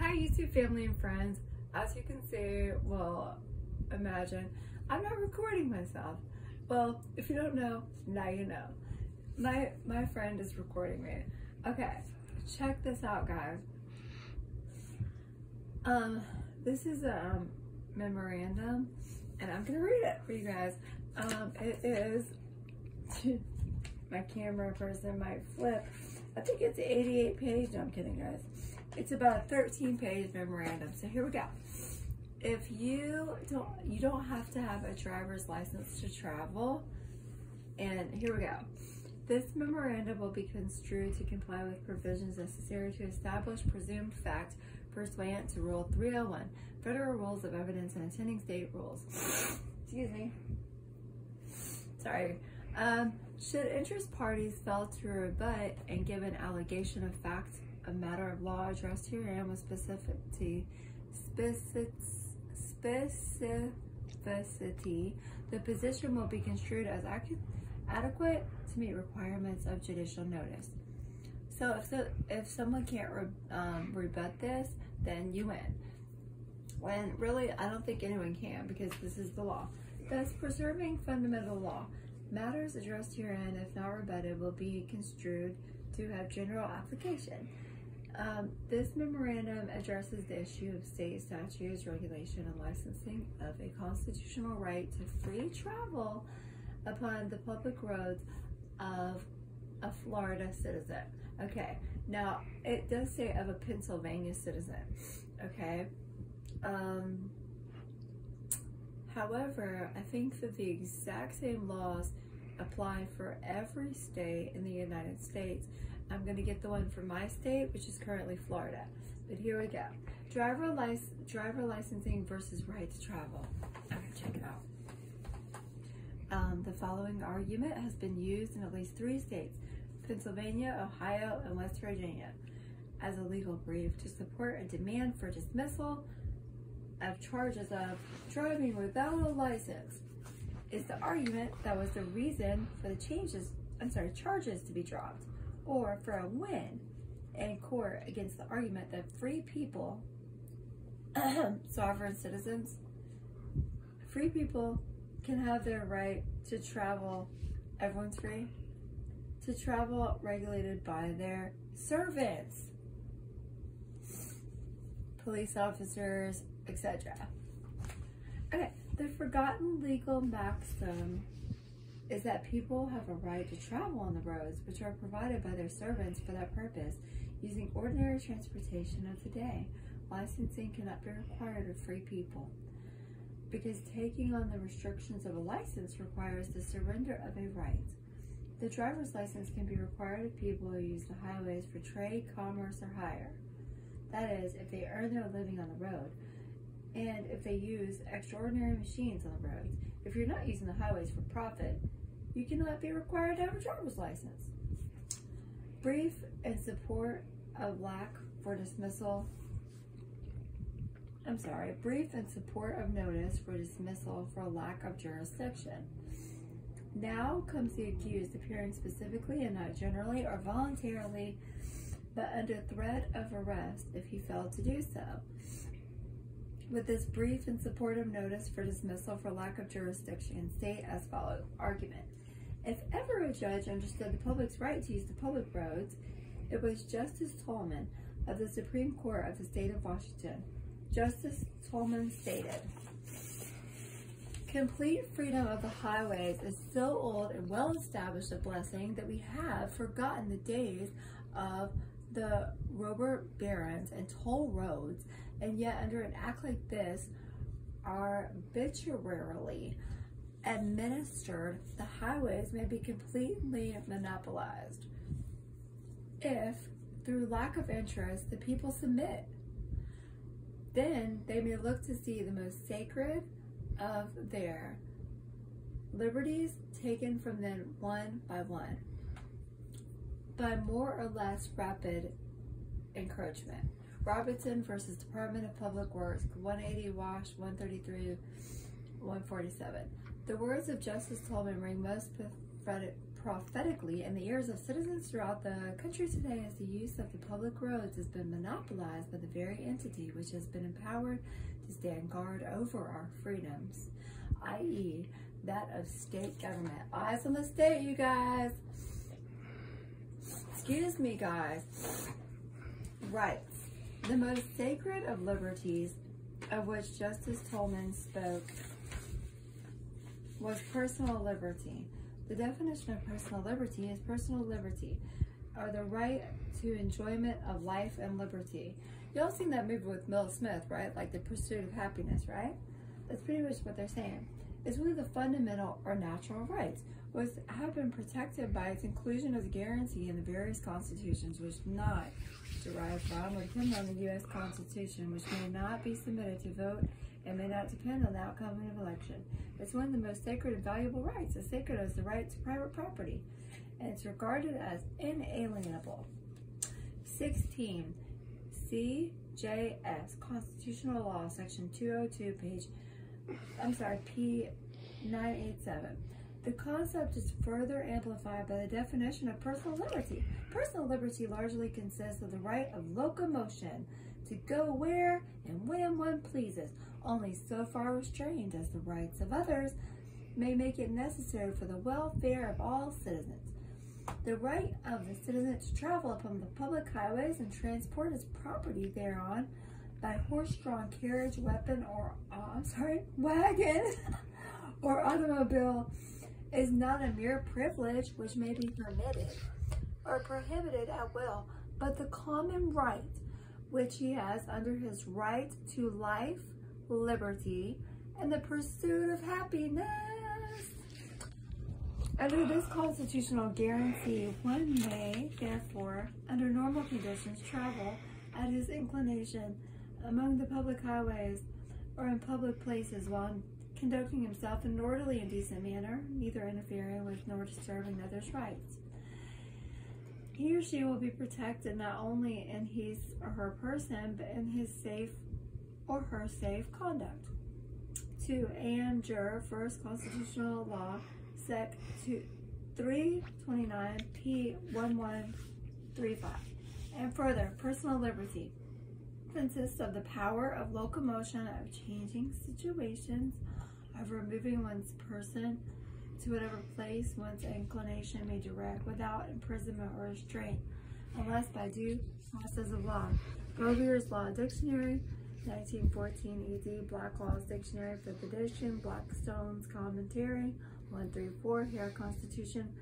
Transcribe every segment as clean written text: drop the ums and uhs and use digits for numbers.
Hi YouTube family and friends. As you can see, well, imagine, I'm not recording myself. Well, if you don't know, now you know. My friend is recording me. Okay, check this out, guys. This is a memorandum, and I'm gonna read it for you guys. It is, my camera person might flip. I think it's 88 page, no, I'm kidding guys. It's about a 13-page memorandum. So here we go. If you don't have to have a driver's license to travel. And here we go. This memorandum will be construed to comply with provisions necessary to establish presumed fact pursuant to Rule 301, Federal Rules of Evidence and Attending State Rules. Excuse me. Sorry. Should interest parties fail to rebut and give an allegation of fact, a matter of law addressed herein with specificity, the position will be construed as adequate to meet requirements of judicial notice. So if someone can't rebut this, then you win. When really, I don't think anyone can, because this is the law. Thus, preserving fundamental law, matters addressed herein, if not rebutted, will be construed to have general application. This memorandum addresses the issue of state statutes, regulation, and licensing of a constitutional right to free travel upon the public roads of a Florida citizen. Okay, now it does say of a Pennsylvania citizen. Okay, however, I think that the exact same laws apply for every state in the United States. I'm going to get the one for my state, which is currently Florida. But here we go. Driver licensing versus right to travel. Okay, check it out. The following argument has been used in at least 3 states, Pennsylvania, Ohio, and West Virginia, as a legal brief to support a demand for dismissal of charges of driving without a license. Is the argument that was the reason for the charges to be dropped, or for a win in court against the argument that free people, sovereign citizens, free people can have their right to travel, everyone's free, to travel regulated by their servants, police officers, etc. Okay, the forgotten legal maxim is that people have a right to travel on the roads which are provided by their servants for that purpose, using ordinary transportation of the day. Licensing cannot be required of free people, because taking on the restrictions of a license requires the surrender of a right. The driver's license can be required of people who use the highways for trade, commerce, or hire. That is, if they earn their living on the road, and if they use extraordinary machines on the roads. If you're not using the highways for profit, you cannot be required to have a driver's license. Brief in support of notice for dismissal for lack of jurisdiction. Now comes the accused appearing specifically and not generally or voluntarily, but under threat of arrest if he failed to do so. With this brief and supportive notice for dismissal for lack of jurisdiction, state as follows. Argument. If ever a judge understood the public's right to use the public roads, it was Justice Tolman of the Supreme Court of the State of Washington. Justice Tolman stated, "Complete freedom of the highways is so old and well established a blessing that we have forgotten the days of the robber barons and toll roads, and yet under an act like this, arbitrarily administered, the highways may be completely monopolized. If, through lack of interest, the people submit, then they may look to see the most sacred of their liberties taken from them one by one, by more or less rapid encroachment." Robinson versus Department of Public Works, 180 Wash, 133, 147. The words of Justice Tolman ring most prophetically in the ears of citizens throughout the country today as the use of the public roads has been monopolized by the very entity which has been empowered to stand guard over our freedoms, i.e., that of state government. Eyes on the state, you guys. Excuse me, guys. Rights. The most sacred of liberties, of which Justice Tolman spoke, was personal liberty. The definition of personal liberty is personal liberty, or the right to enjoyment of life and liberty. Y'all seen that movie with Will Smith, right? Like The Pursuit of Happiness, right? That's pretty much what they're saying. It's one of the fundamental or natural rights, which have been protected by its inclusion as a guarantee in the various constitutions, which not derived from or depend on the U.S. Constitution, which may not be submitted to vote and may not depend on the outcome of an election. It's one of the most sacred and valuable rights, as sacred as the right to private property, and it's regarded as inalienable. 16. CJS, Constitutional Law, Section 202, P987. The concept is further amplified by the definition of personal liberty. Personal liberty largely consists of the right of locomotion to go where and when one pleases, only so far restrained as the rights of others may make it necessary for the welfare of all citizens. The right of the citizen to travel upon the public highways and transport his property thereon by horse-drawn carriage, wagon, or automobile is not a mere privilege which may be permitted or prohibited at will, but the common right which he has under his right to life, liberty, and the pursuit of happiness. Under this constitutional guarantee, one may, therefore, under normal conditions, travel at his inclination among the public highways or in public places while conducting himself in an orderly and decent manner, neither interfering with nor disturbing others' rights. He or she will be protected not only in his or her person, but in his safe or her safe conduct. 2. A.M. Jur, First Constitutional Law, Sec. 329 P1135. And further, personal liberty consists of the power of locomotion, of changing situations, of removing one's person to whatever place one's inclination may direct without imprisonment or restraint, unless by due process of law. Bowier's Law Dictionary, 1914 ED, Blackwell's Dictionary, 5th edition, Blackstone's Commentary, 134, Hare Constitution,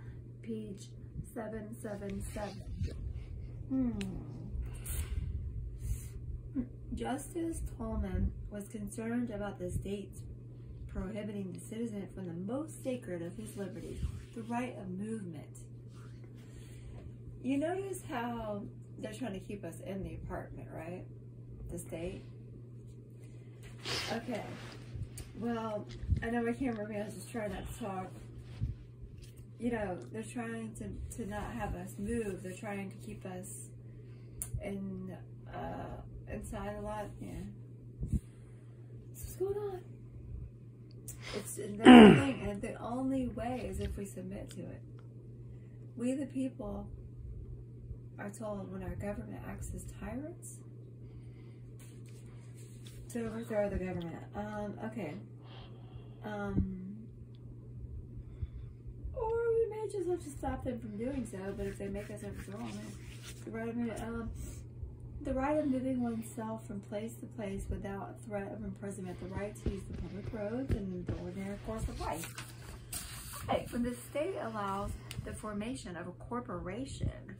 page 777. Justice Tolman was concerned about the states prohibiting the citizen from the most sacred of his liberties, the right of movement. You notice how they're trying to keep us in the apartment, right? The state. Okay. Well, I know my cameraman is just trying not to talk. You know, they're trying to not have us move. They're trying to keep us inside a lot. Yeah. What's going on? It's another thing, and the only way is if we submit to it. We the people are told when our government acts as tyrants to overthrow the government. Okay. Or we may just have to stop them from doing so, but if they make us overthrow them, the right of moving oneself from place to place without threat of imprisonment, the right to use the public roads and the ordinary course of life. Right. When the state allows the formation of a corporation,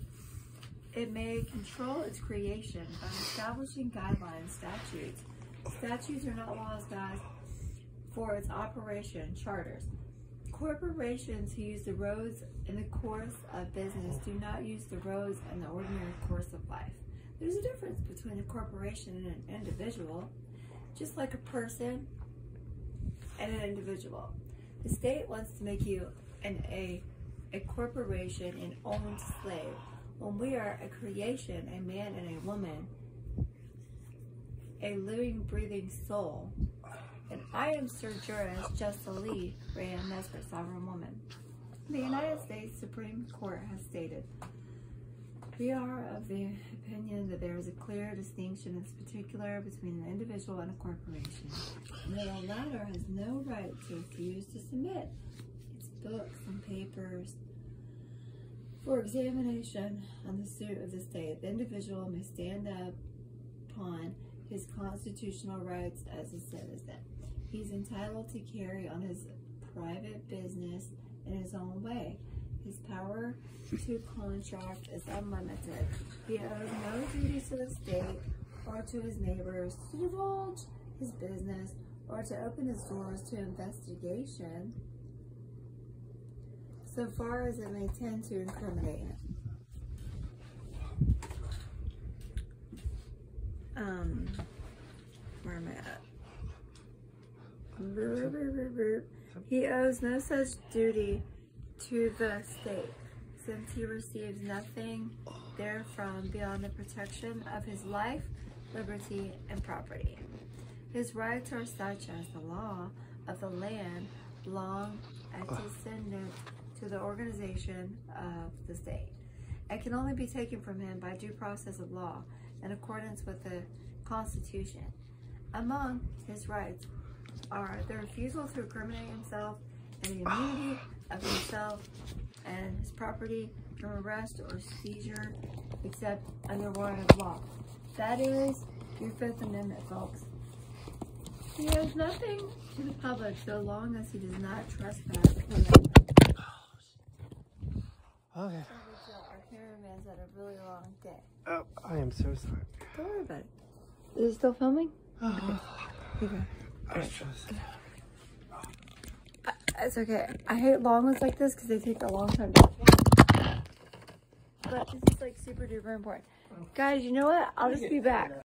it may control its creation by establishing guidelines, statutes. Statutes are not laws, guys, for its operation, charters. Corporations who use the roads in the course of business do not use the roads in the ordinary course of life. There's a difference between a corporation and an individual, just like a person and an individual. The state wants to make you a corporation, an owned slave, when we are a creation, a man and a woman, a living, breathing soul. And I am Sir Juris Justice Lee, Rhea Nesbitt, Sovereign Woman. The United States Supreme Court has stated, "We are of the opinion that there is a clear distinction in this particular between an individual and a corporation, and that the latter has no right to refuse to submit its books and papers for examination on the suit of the state. The individual may stand up upon his constitutional rights as a citizen. He's entitled to carry on his private business in his own way. His power to contract is unlimited. He owes no duties to the state or to his neighbors to divulge his business or to open his doors to investigation so far as it may tend to incriminate him." Where am I at? He owes no such duty to the state, since he receives nothing therefrom beyond the protection of his life, liberty, and property. His rights are such as the law of the land long antecedent to the organization of the state, and can only be taken from him by due process of law in accordance with the Constitution. Among his rights are the refusal to incriminate himself and the immunity of himself and his property from arrest or seizure except under warrant of law. That is your Fifth Amendment, folks. He owes nothing to the public so long as he does not trespass. Okay. Our cameraman's had a really long day. Oh, I am so sorry. Don't worry about it. Is it still filming? Okay. It's okay. I hate long ones like this because they take a long time to watch. But this is like super duper important. Guys, you know what? I'll just be back.